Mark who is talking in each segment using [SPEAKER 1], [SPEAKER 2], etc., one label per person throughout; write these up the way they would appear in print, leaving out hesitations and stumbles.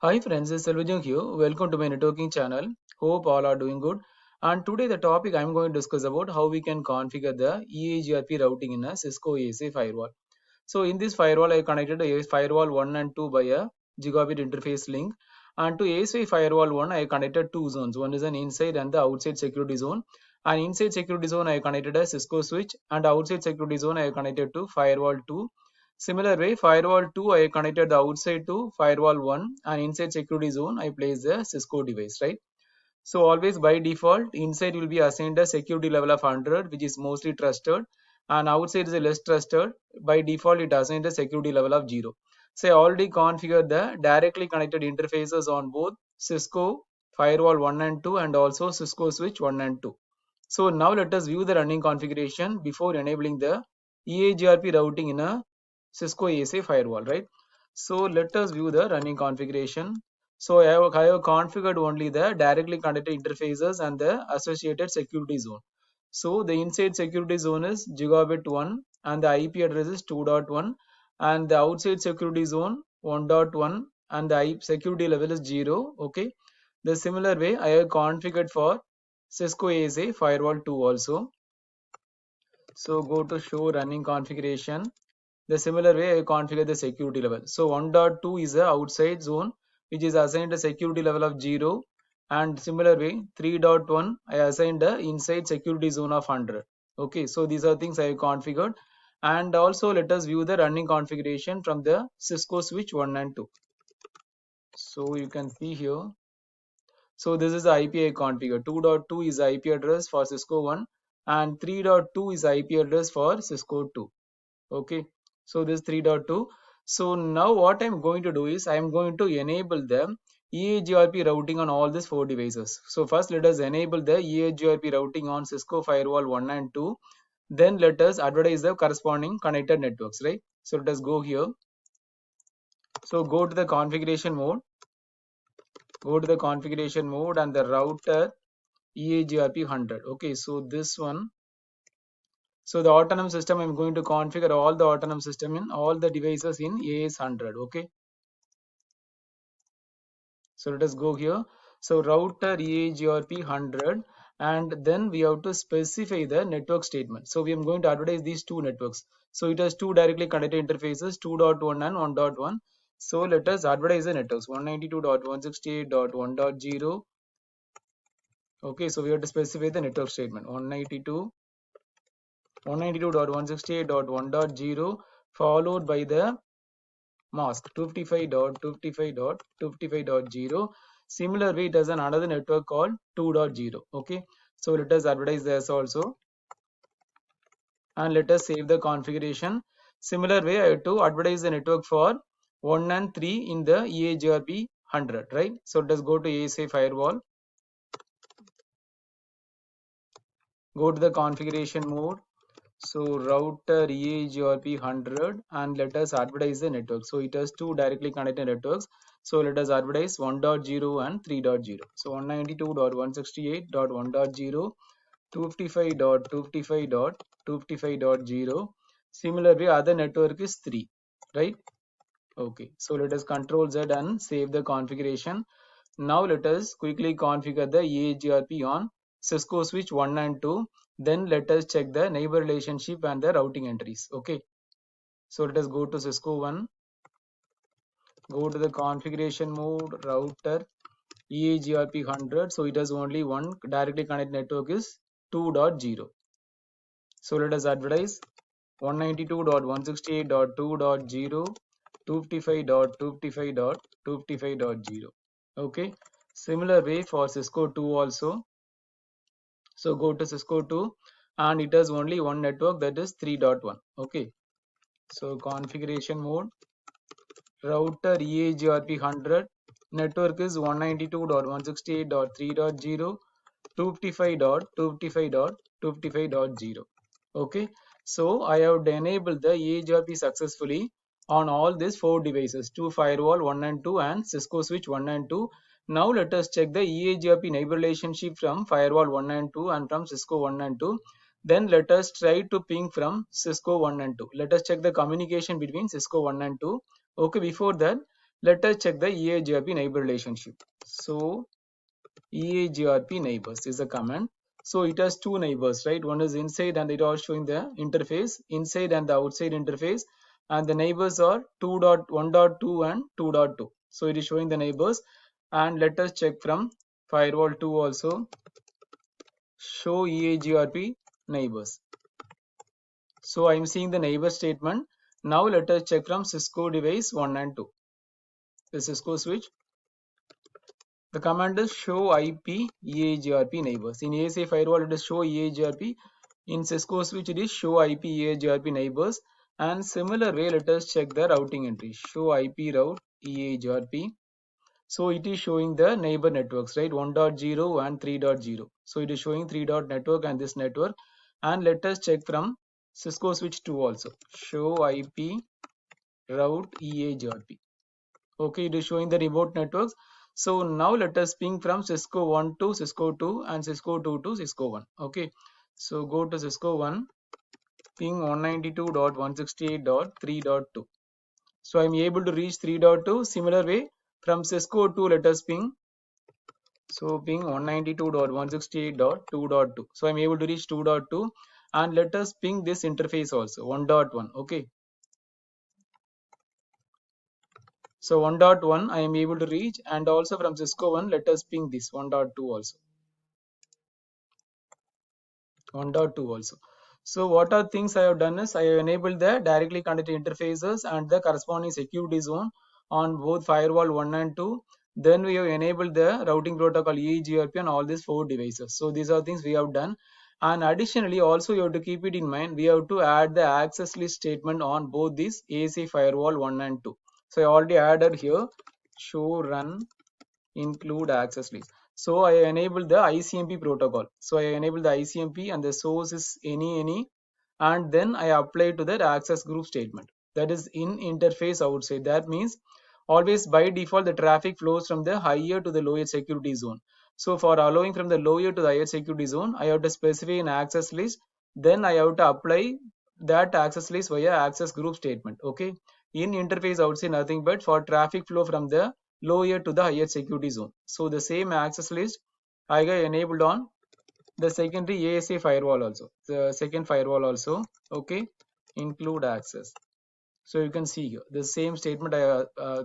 [SPEAKER 1] Hi friends, this is Selvajang here. Welcome to my networking channel. Hope all are doing good. And today the topic I'm going to discuss about how we can configure the EIGRP routing in a Cisco ASA firewall. So in this firewall, I connected a firewall 1 and 2 by a gigabit interface link. And to ASA firewall 1, I connected two zones. One is an inside and the outside security zone. And inside security zone, I connected a Cisco switch. And outside security zone, I connected to firewall 2. Similar way, firewall 2, I connected the outside to firewall 1. And inside security zone, I place the Cisco device, right? So always by default, inside will be assigned a security level of 100, which is mostly trusted, and outside is a less trusted. By default, it assigns a security level of 0. So I already configured the directly connected interfaces on both Cisco firewall 1 and 2 and also Cisco switch 1 and 2. So now let us view the running configuration before enabling the EIGRP routing in a Cisco ASA firewall, right? So let us view the running configuration. So I have configured only the directly connected interfaces and the associated security zone. So the inside security zone is gigabit 1 and the IP address is 2.1 and the outside security zone 1.1 and the IP security level is 0. Okay. The similar way I have configured for Cisco ASA firewall 2 also. So go to show running configuration. The similar way I configure the security level. So 1.2 is the outside zone which is assigned a security level of 0, and similar way 3.1 I assigned the inside security zone of 100. Okay, so these are things I have configured, and also let us view the running configuration from the Cisco switch 1 and 2. So you can see here. So this is the IP I configured. 2.2 is the IP address for Cisco 1 and 3.2 is the IP address for Cisco 2. Okay, so this 3.2. So now what I'm going to do is I'm going to enable the EIGRP routing on all these four devices. So first let us enable the EIGRP routing on Cisco firewall 1 and 2. Then let us advertise the corresponding connected networks, right? So let us go here. So go to the configuration mode. Go to the configuration mode and the router EIGRP 100. Okay, so this one. So the autonomous system, I'm going to configure all the autonomous system in all the devices in AS100. Okay. So let us go here. So router EIGRP 100, and then we have to specify the network statement. So we are going to advertise these two networks. So it has two directly connected interfaces, 2.1 and 1.1. So let us advertise the networks 192.168.1.0. Okay, so we have to specify the network statement 192.168.1.0 followed by the mask 255.255.255.0. Similar way, it has another network called 2.0. Okay, so let us advertise this also, and let us save the configuration. Similar way, I have to advertise the network for 1 and 3 in the EIGRP 100, right? So let us go to ASA firewall, go to the configuration mode. So router EIGRP 100, and let us advertise the network. So it has two directly connected networks. So let us advertise 1.0 and 3.0. So 192.168.1.0, 255.255.255.0. Similarly, other network is 3, right? Okay, so let us Control Z and save the configuration. Now let us quickly configure the EIGRP on Cisco switch 1 and 2. Then let us check the neighbor relationship and the routing entries. Okay, so let us go to Cisco 1, go to the configuration mode, router EIGRP 100. So it has only one directly connected network is 2.0. So let us advertise 192.168.2.0, 255.255.255.0. Okay, similar way for Cisco 2 also. So go to Cisco 2, and it has only one network, that is 3.1. Okay, so configuration mode, router EIGRP 100, network is 192.168.3.0, 255.255.255.0. Okay, so I have enabled the EIGRP successfully on all these four devices, two firewall 1 and 2 and Cisco switch 1 and 2. Now let us check the EIGRP neighbor relationship from firewall 1 and 2 and from Cisco 1 and 2. Then let us try to ping from Cisco 1 and 2. Let us check the communication between Cisco 1 and 2. Okay, before that, Let us check the EIGRP neighbor relationship. So EIGRP neighbors is a command. So it has two neighbors, right? One is inside and it was showing the interface, inside and the outside interface. And the neighbors are 2.1.2 and 2.2. So it is showing the neighbors. And let us check from firewall 2 also. Show EIGRP neighbors. So I am seeing the neighbor statement. Now let us check from Cisco device 1 and 2. The Cisco switch. The command is show IP EIGRP neighbors. In ASA firewall it is show EIGRP. In Cisco switch it is show IP EIGRP neighbors. And similar way let us check the routing entry. Show IP route EIGRP. So it is showing the neighbor networks, right? 1.0 and 3.0. So it is showing 3. Network and this network. And let us check from Cisco switch 2 also. Show IP route EIGRP. Okay, it is showing the remote networks. So now let us ping from Cisco 1 to Cisco 2 and Cisco 2 to Cisco 1. Okay, so go to Cisco 1, ping 192.168.3.2. So I'm able to reach 3.2. Similar way from Cisco 2 let us ping. So ping 192.168.2.2. So I'm able to reach 2.2 and let us ping this interface also 1.1. Okay. So 1.1 I am able to reach, and also from Cisco 1 let us ping this 1.2 also. 1.2 also. So what are things I have done is I have enabled the directly connected interfaces and the corresponding security zone on both firewall 1 and 2. Then we have enabled the routing protocol EIGRP on all these 4 devices. So these are things we have done. And additionally also you have to keep it in mind, we have to add the access list statement on both these ASA firewall 1 and 2. So I already added here show run include access list. So I enable the ICMP protocol. So I enable the ICMP and the source is any, and then I apply to that access group statement. That is in interface outside. That means always by default the traffic flows from the higher to the lower security zone. So for allowing from the lower to the higher security zone, I have to specify an access list. Then I have to apply that access list via access group statement. Okay. In interface outside nothing but for traffic flow from the lower to the higher security zone. So the same access list I got enabled on the secondary ASA firewall also. The second firewall also. Okay. Include access. So you can see here the same statement I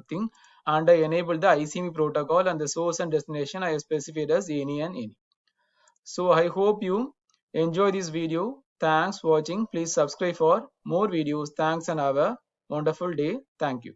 [SPEAKER 1] think, and I enabled the ICMP protocol and the source and destination I specified as any and any. So I hope you enjoy this video. Thanks for watching. Please subscribe for more videos. Thanks and have a wonderful day. Thank you.